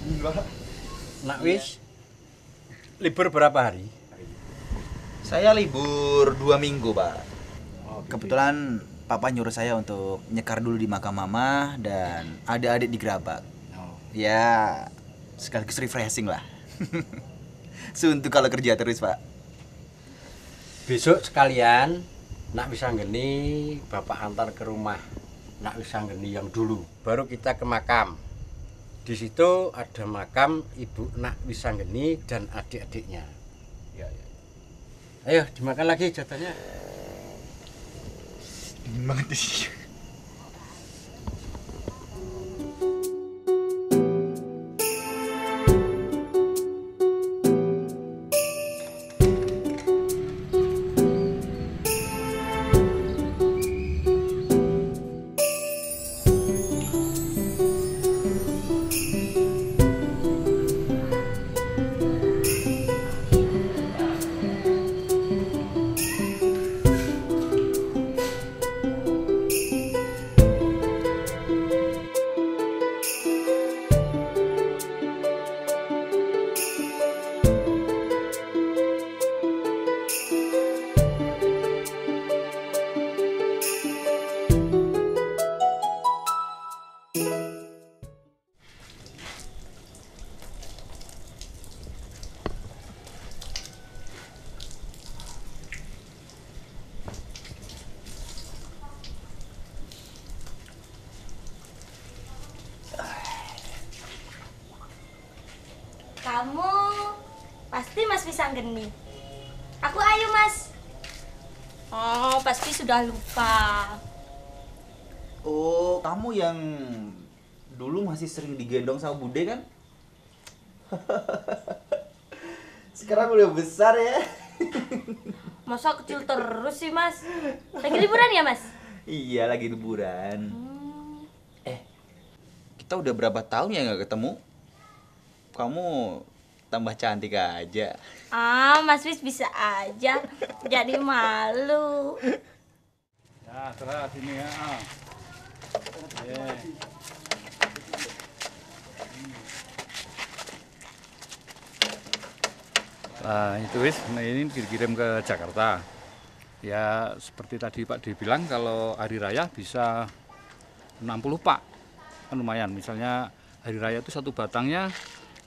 Enggak. Nak wis libur berapa hari? Saya libur 2 minggu, Pak. Oh, Kebetulan Papa nyuruh saya untuk nyekar dulu di makam Mama dan adik-adik di Gerabak. Oh. Ya, sekaligus refreshing lah. Suntuk kalau kerja terus, Pak. Besok sekalian Nak Wisanggeni Bapak antar ke rumah Nak Wisanggeni yang dulu. Baru kita ke makam. Di situ ada makam Ibu Nak Wisanggeni dan adik-adiknya. Ya, ya. Ayo dimakan lagi jatahnya. Dingin banget di sini. Kamu pasti Mas Wisanggeni. Aku Ayu, Mas. Oh, pasti sudah lupa. Oh, kamu yang dulu masih sering digendong sama Bude kan? Sekarang udah besar ya. Masa kecil terus sih, Mas? Lagi liburan ya, Mas? Iya, lagi liburan. Kita udah berapa tahun ya nggak ketemu? Kamu tambah cantik aja. Ah, Mas Wis bisa aja. Jadi malu. Ya, serah sini ya. Nah, itu wis, nah ini dikirim ke Jakarta. Ya, seperti tadi Pak D bilang, kalau hari raya bisa 60 Pak. Kan lumayan, misalnya hari raya itu satu batangnya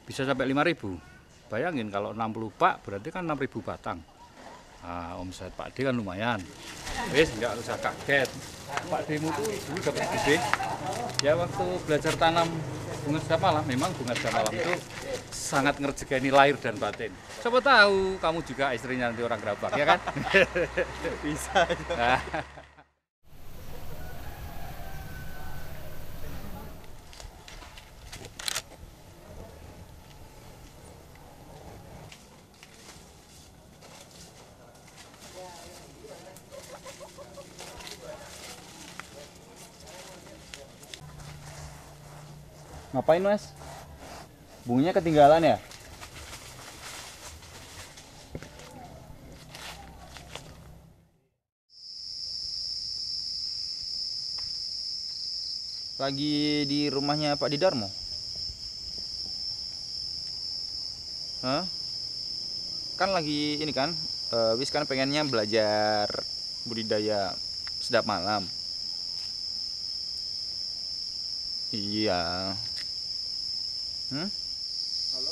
bisa sampai 5.000. Bayangin kalau 60 Pak berarti kan 6.000 batang. Nah, omset Pak D kan lumayan. Wis nggak usah kaget. Pak D-mu tuh dulu dapat gede. Ya waktu belajar tanam bunga setiap malam, memang bunga setiap malam itu sangat ngerjekeni lahir dan batin. Siapa tahu kamu juga istrinya nanti orang Gerabak, ya kan? Bisa. Nah. Ngapain, Mas? Bunyinya ketinggalan ya? Lagi di rumahnya Pak Didarmo? Hah? Kan lagi ini kan, Wis kan pengennya belajar budidaya sedap malam. Iya. Hmm? Halo?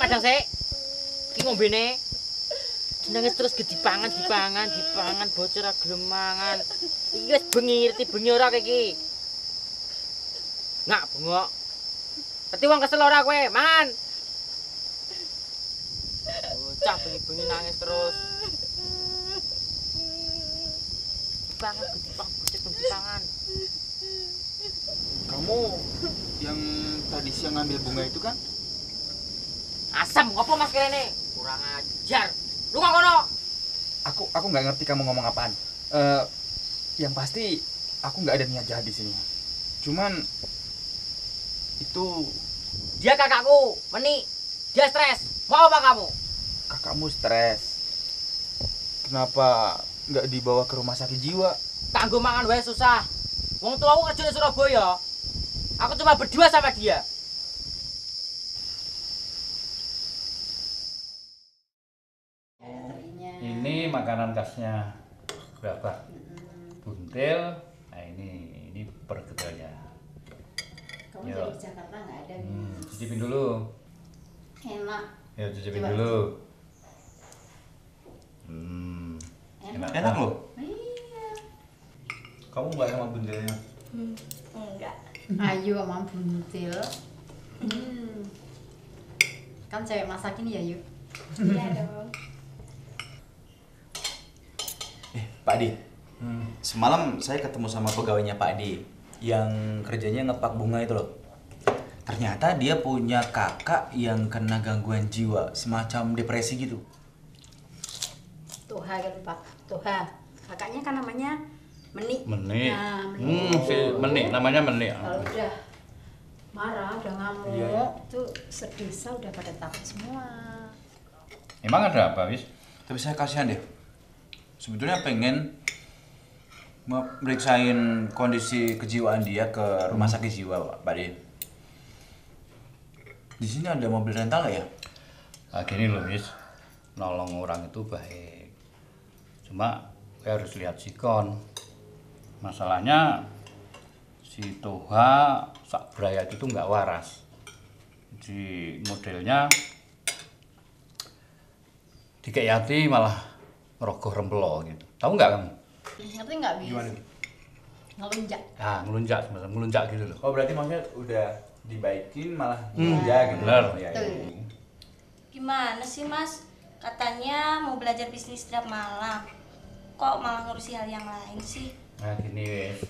Madang sik. Ki ngombene. Nangis terus dipangan bocor ra gelem mangan. Iki wis bengi ora iki. Nak bengok. Dadi wong kesel ora kowe, mangan. Bocah bengi nangis terus. Dipangan. Kamu yang tadi siang ngambil bunga itu kan? Asam ngopo Mas kene? Kurang ajar. Lu kok kono? Aku nggak ngerti kamu ngomong apaan. Eh, yang pasti aku nggak ada niat jahat di sini. Cuman itu Dia kakakku, Meni. Dia stres. Mau apa kamu? kakakmu stres. Kenapa nggak dibawa ke rumah sakit jiwa? Kanggo mangan wae susah. Wong tuaku kerja di Surabaya. Aku cuma berdua sama dia. Ini makanan khasnya berapa? Buntil. Nah ini pergedelnya. Kamu Yo. dari Jakarta nggak ada Cicipin dulu. enak. Ya cicipin Coba. dulu. Enak loh. Iya. Kamu nggak sama bundelnya? Enggak. Ayo sama buntil. Kan cewek masakin ya yuk. Iya dong. Pak Adi, semalam saya ketemu sama pegawainya Pak Adi yang kerjanya ngepak bunga itu loh. Ternyata dia punya kakak yang kena gangguan jiwa, semacam depresi gitu. Toha kan Pak. Toha. Kakaknya kan namanya Meni. Meni. Nah, Meni. Si Meni, namanya Meni. Kalau udah marah, udah ngamuk, Iya. itu sedesa udah pada takut semua. Emang ada apa, Wis? Tapi saya kasihan deh. Sebetulnya pengen meriksain kondisi kejiwaan dia ke rumah sakit jiwa, Pak Adi. Di sini ada mobil rental nggak ya? Nah, gini loh, Wis. Nolong orang itu baik. Cuma harus lihat sikon. Masalahnya si Toha sak brayat itu nggak waras. Di modelnya dikeyati malah merogoh rempelo gitu. Tahu nggak kamu? Ngerti nggak Bis? Gimana? Ngelunjak. Ah, ngelunjak, semacam ngelunjak gitu loh. Oh berarti maksudnya udah dibaikin malah aja gitu. Bener. Ya, Betul. ya. Gimana sih Mas? Katanya mau belajar bisnis setiap malam. Kok malah ngurusi hal yang lain sih? Nah gini wes,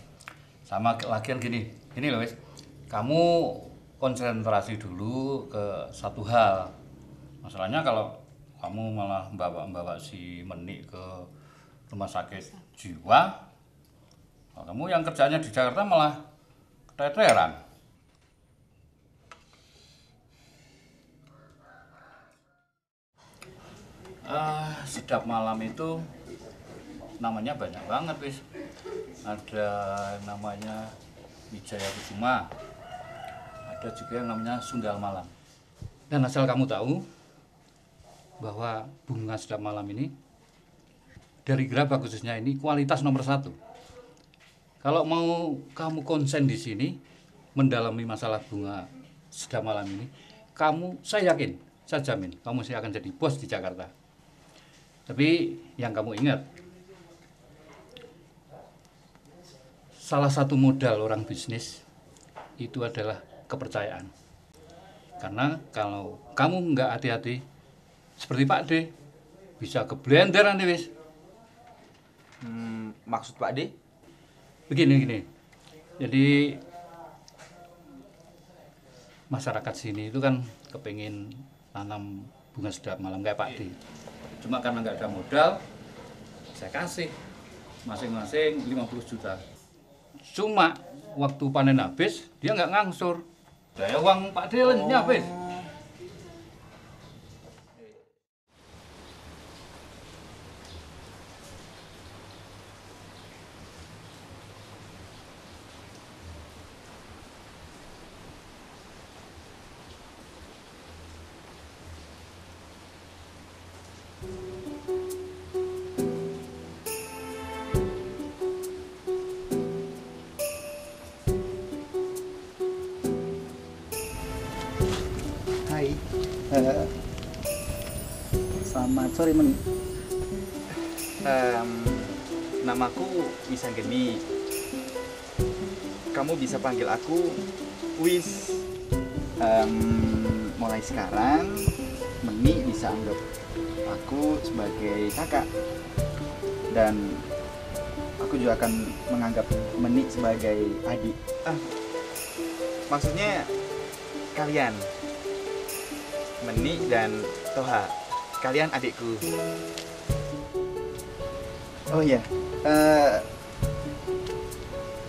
sama lagian gini loh wes, kamu konsentrasi dulu ke satu hal. Masalahnya kalau kamu malah bawa si Meni ke rumah sakit jiwa, kalau kamu yang kerjanya di Jakarta malah keteteran. Sedap malam itu namanya banyak banget wis. Ada namanya Wijaya Kusuma, ada juga yang namanya Sundal Malam. Dan asal kamu tahu bahwa bunga sedap malam ini dari Gerabah khususnya ini kualitas nomor 1. Kalau mau kamu konsen di sini mendalami masalah bunga sedap malam ini, saya yakin, saya jamin kamu akan jadi bos di Jakarta. Tapi yang kamu ingat, salah satu modal orang bisnis itu adalah kepercayaan. Karena kalau kamu nggak hati-hati, seperti Pak D, bisa ke blender nanti wis. Maksud Pak D? Begini. Jadi masyarakat sini itu kan kepingin tanam bunga sedap malam kayak Pak D. Cuma karena nggak ada modal, saya kasih masing-masing 50 juta. Cuma waktu panen habis dia nggak ngangsur. Saya uang Pak D lanjutnya habis. Hai, selamat sore Meni. Namaku Wisanggeni. Kamu bisa panggil aku Wis. Mulai sekarang Meni bisa anggap aku sebagai kakak, dan aku juga akan menganggap Meni sebagai adik. Maksudnya kalian, Meni dan Toha, kalian adikku. Oh iya, eh,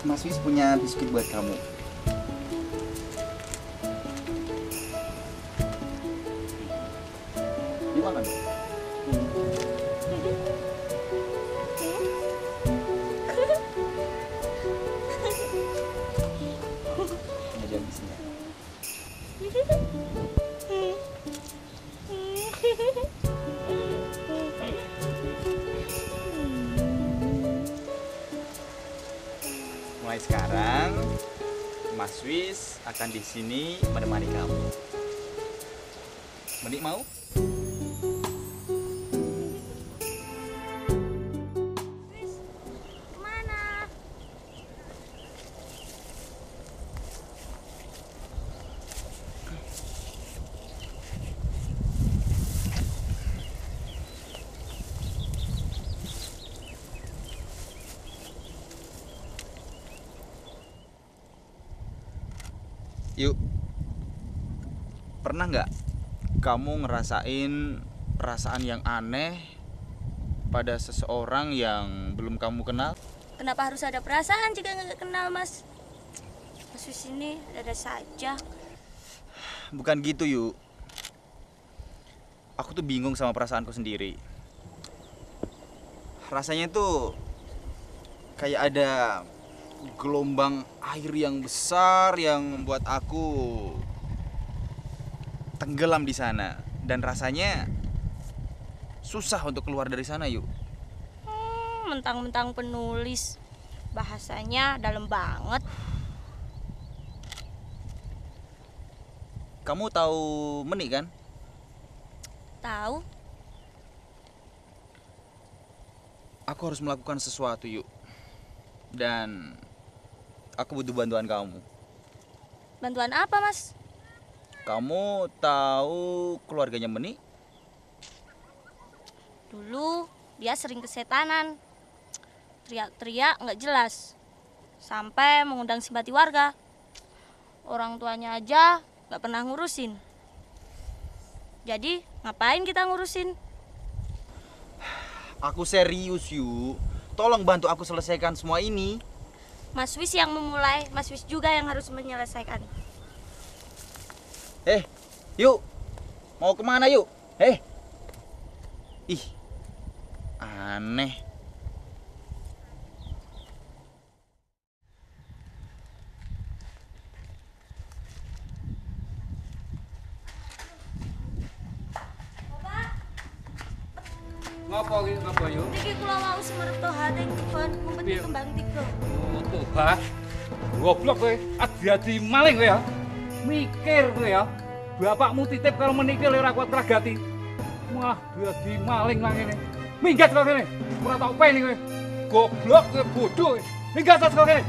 Mas Wis punya biskuit buat kamu. Dimakan. Ini dia bisnya. Mulai sekarang, Mas Wis akan di sini menemani kamu. Menik mau? Kemana? Yuk, pernah nggak kamu ngerasain perasaan yang aneh pada seseorang yang belum kamu kenal? Kenapa harus ada perasaan jika nggak kenal, Mas? Mas Wis ini ada saja. Bukan gitu, Yuk. Aku tuh bingung sama perasaanku sendiri. Rasanya tuh kayak ada gelombang air yang besar yang membuat aku tenggelam di sana, dan rasanya susah untuk keluar dari sana, Yuk. Mentang-mentang penulis, bahasanya dalam banget. Kamu tahu Menik kan? Tahu? Aku harus melakukan sesuatu, Yuk. Dan aku butuh bantuan kamu. Bantuan apa, Mas? Kamu tahu keluarganya Menik? Dulu dia sering kesetanan. Teriak-teriak nggak jelas. Sampai mengundang simpati warga. Orang tuanya aja nggak pernah ngurusin. Jadi ngapain kita ngurusin? Aku serius, Yuk. Tolong bantu aku selesaikan semua ini. Mas Wis yang memulai, Mas Wis juga yang harus menyelesaikan. Yuk. Mau kemana, Yuk? Ih, aneh. Ngopo iki ngopo yo? Niki kula wau semerep toha teng kebon ngumpeti kembang tiga. Oh, toha. Goblok kowe, adi-adi maling kowe ya. Mikir kowe ya. Bapakmu titip kalau Menik oleh ora kuat ragati. Wah, adi maling lah ngene. Minggat kok kene. Ora tau peni kowe. Goblok kowe bodoh. Minggat kok kene.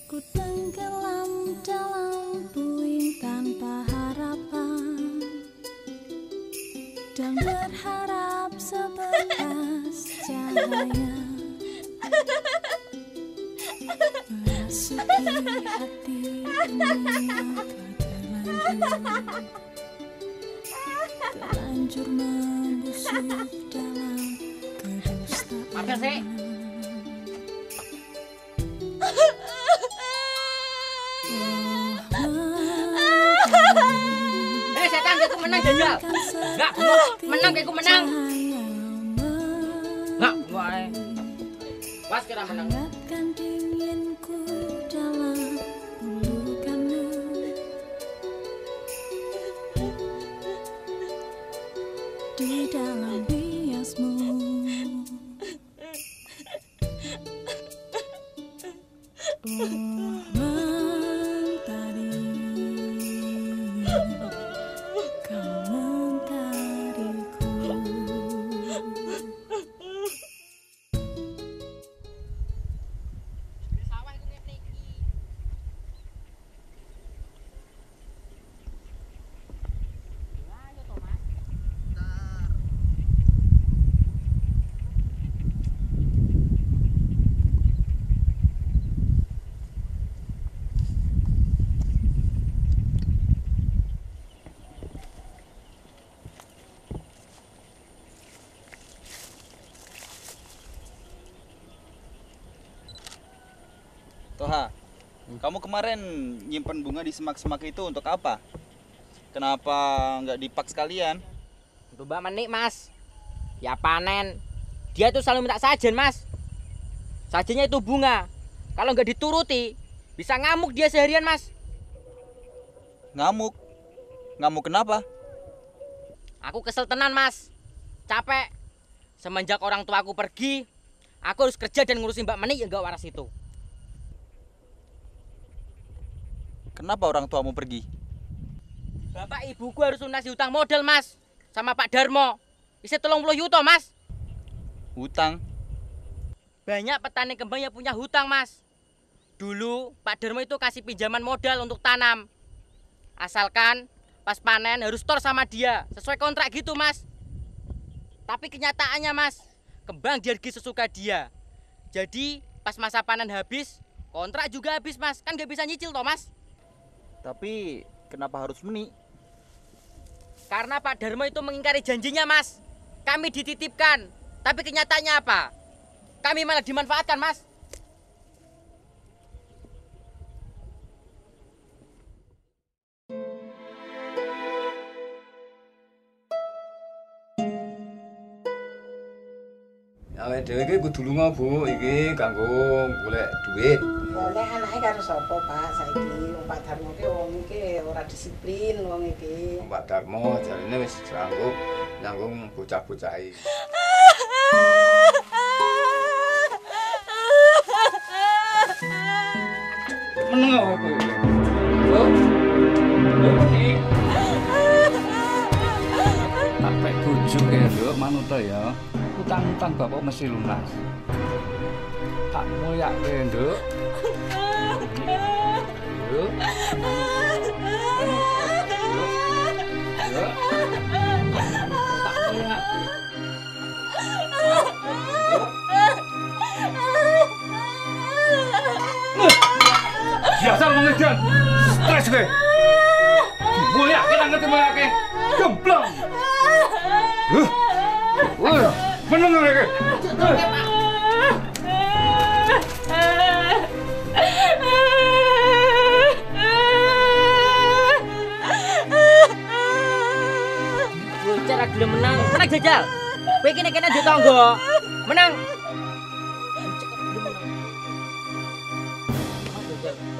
Ku tenggelam dalam puing tanpa harapan dan berharap sebelas cahaya merasuki hati ini yang terlanjur membusuk dalam kedustaan. Setan aku menang jajal. Enggak, menang aku menang. Enggak, wae. Pas kira menang. Hangatkan dinginku dalam pelukanmu. Di dalam biasmu. Oh, mentari. Kau mentariku. Wah, kamu kemarin nyimpen bunga di semak-semak itu untuk apa? Kenapa nggak dipak sekalian? Untuk Mbak Menik, Mas. Ya panen. Dia tuh selalu minta sajen, Mas. Sajennya itu bunga. Kalau nggak dituruti, bisa ngamuk dia seharian, Mas. Ngamuk? Ngamuk kenapa? Aku kesel tenan, Mas. Capek. Semenjak orang tua aku pergi, aku harus kerja dan ngurusin Mbak Menik yang gak waras itu. Kenapa orang tuamu pergi? Bapak ibuku harus lunasi hutang modal, Mas. Sama Pak Darmo. Isi 30 juta, Mas. Hutang? Banyak petani kembang yang punya hutang, Mas. Dulu Pak Darmo itu kasih pinjaman modal untuk tanam. Asalkan pas panen harus store sama dia. Sesuai kontrak gitu, Mas. Tapi kenyataannya, Mas, kembang dihargai sesuka dia. Jadi pas masa panen habis, kontrak juga habis, Mas. Kan gak bisa nyicil toh, Mas. Tapi kenapa harus Menik? Karena Pak Darmo itu mengingkari janjinya, Mas. Kami dititipkan, tapi kenyataannya apa? Kami malah dimanfaatkan, Mas. Awake dhewe iki kudu lunga, Bu. Iki kanggo golek duit. Oleh anake karo sapa, Pak, saiki? Wong Pak Darmo ki wong iki ora disiplin wong iki. Mbak Darmo jarine wis sanggup nyanggung bocah-bocah iki. Meneng aku. Oh. Ini. Tak pek bujuk ya, Nduk, manut ya. Utang-utang bapak mesti lunas. Tak moyake, Nduk. Nduk. Nduk. Tak moyake. Biasa ngomong edan. Stres kowe. Moyake nang ngerti moyake. Gemblong. Wah, meneng kowe. Bocah ra gelem menang. Menang jajal. Kowe iki nek kene ndek tangga. Menang.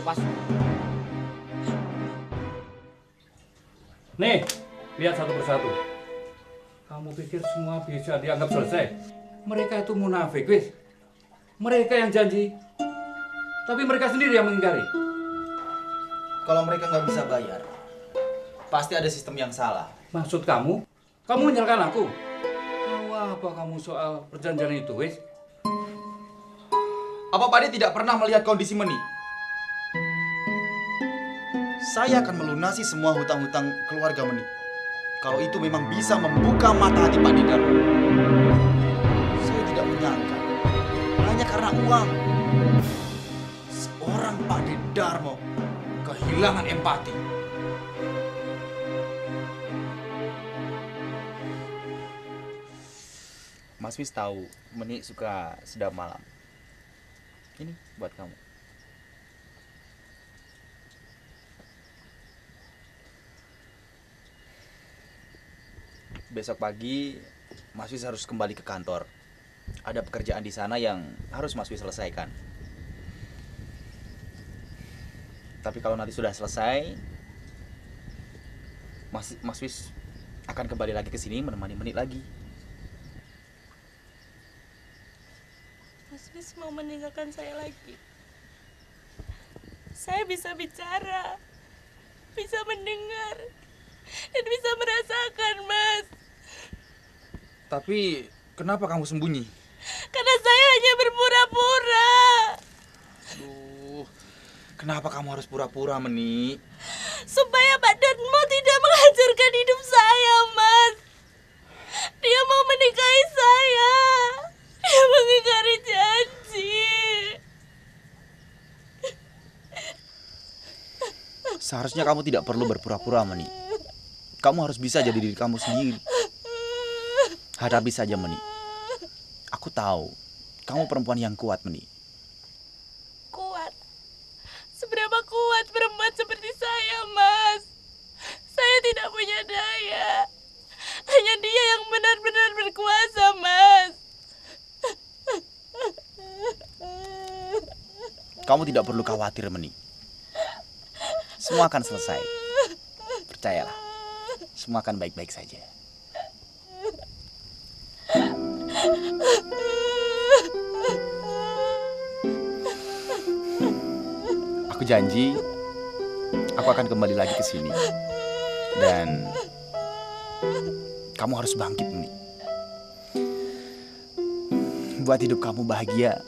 Pas. Nih, lihat satu persatu. Kamu pikir semua bisa dianggap selesai? Mereka itu munafik, wis. Mereka yang janji, tapi mereka sendiri yang mengingkari. Kalau mereka nggak bisa bayar, pasti ada sistem yang salah. Maksud kamu? Kamu menyalahkan aku? Tahu apa kamu soal perjanjian itu, wis? Apa Pak De tidak pernah melihat kondisi Menik? Saya akan melunasi semua hutang-hutang keluarga Menik. Kalau itu memang bisa membuka mata hati Pak De Darmo. Saya tidak menyangka, hanya karena uang, seorang Pak De Darmo kehilangan empati. Mas Wis tahu Menik suka sedap malam. Ini buat kamu. Besok pagi Mas Wis harus kembali ke kantor. Ada pekerjaan di sana yang harus Mas Wis selesaikan. Tapi kalau nanti sudah selesai, Mas Wis akan kembali lagi ke sini menemani Menik lagi. Mas Wis mau meninggalkan saya lagi. Saya bisa bicara, bisa mendengar, dan bisa merasakan, Mas. Tapi kenapa kamu sembunyi? Karena saya hanya berpura-pura. Aduh, kenapa kamu harus pura-pura, Menik? Supaya Pak Darmo tidak menghancurkan hidup saya, Mas. Dia mau menikahi saya. Dia mengingkari janji. Seharusnya kamu tidak perlu berpura-pura, Menik. Kamu harus bisa jadi diri kamu sendiri. Hadapi saja, Menik. Aku Aku tahu, kamu perempuan yang kuat, Menik. Kuat? saya. Hanya dia yang benar-benar berkuasa, Mas. Kamu tidak perlu khawatir, Meni. Semua akan selesai. Percayalah, semua akan baik-baik saja. Aku janji, aku akan kembali lagi ke sini. Dan kamu harus bangkit, Meni. Buat hidup kamu bahagia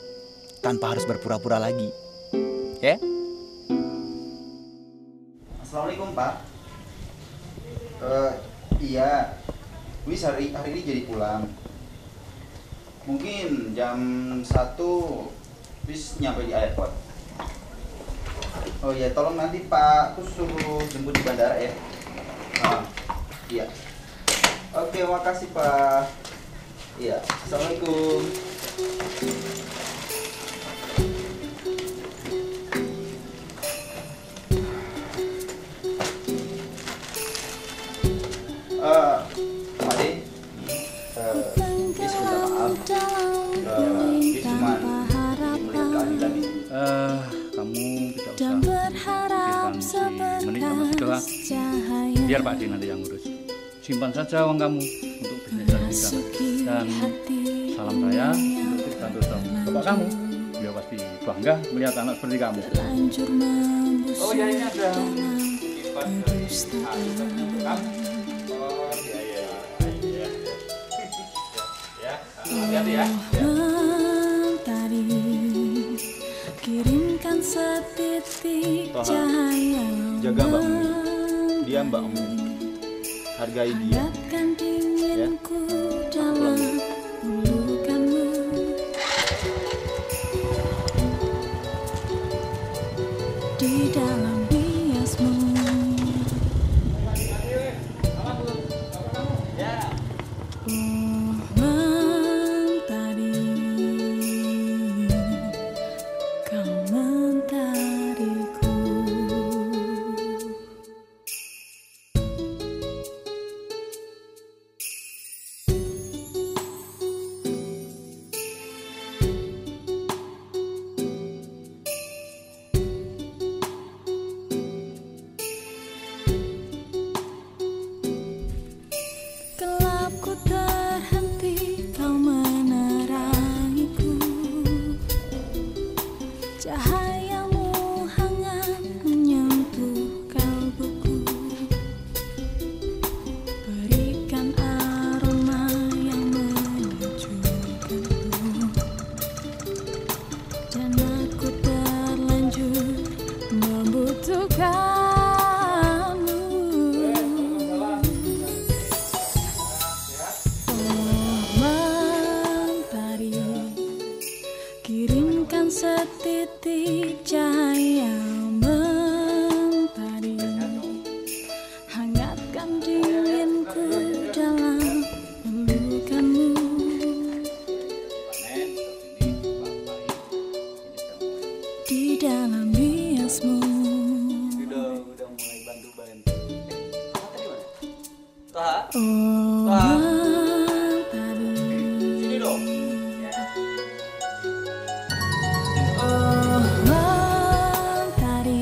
tanpa harus berpura-pura lagi. Ya? Assalamualaikum, Pak. Iya, Wis hari ini jadi pulang. Mungkin jam 1 Wis nyampe di airport. Oh iya, tolong nanti Pak tuh suruh jemput di bandara ya. Iya. Oke, makasih Pak. Iya, Assalamualaikum. Pak De, Wis minta maaf. Wis cuma ingin melihat keadilan ini. Kamu tidak usah pikirkan si Meni sama si Doa. Biar Pak D nanti yang ngurus. Simpan saja uang kamu untuk bisnis kita. Dan salam saya untuk Tirtanto dan bapak kamu. Beliau pasti bangga melihat anak seperti kamu. Oh ya, ini ada titipan dari untuk kamu. Oh iya. Ya, hati-hati ya. Mentari, kirimkan setitik cahaya. Jaga mbakmu, dia mbakmu, hargai dia. Hangatkan dinginku dalam pelukanmu. Di dalam biasmu. Oh, mentari, kau mentariku. Gelapku terhenti, kau menerangiku. Cahayamu hangat menyentuh kalbuku. Berikan aroma yang menyejukkanku. Dan aku terlanjur membutuhkanmu. Mentari, kirimkan setitik cahaya. Mentari, hangatkan dinginku dalam pelukanmu. Di dalam biasmu. Udah mulai bantu-bantu. Oh, mentari. Sini dong. Oh, mentari,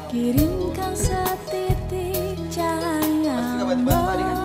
kirimkan setitik cahaya. Masih nggak bantu-bantu tadi kan?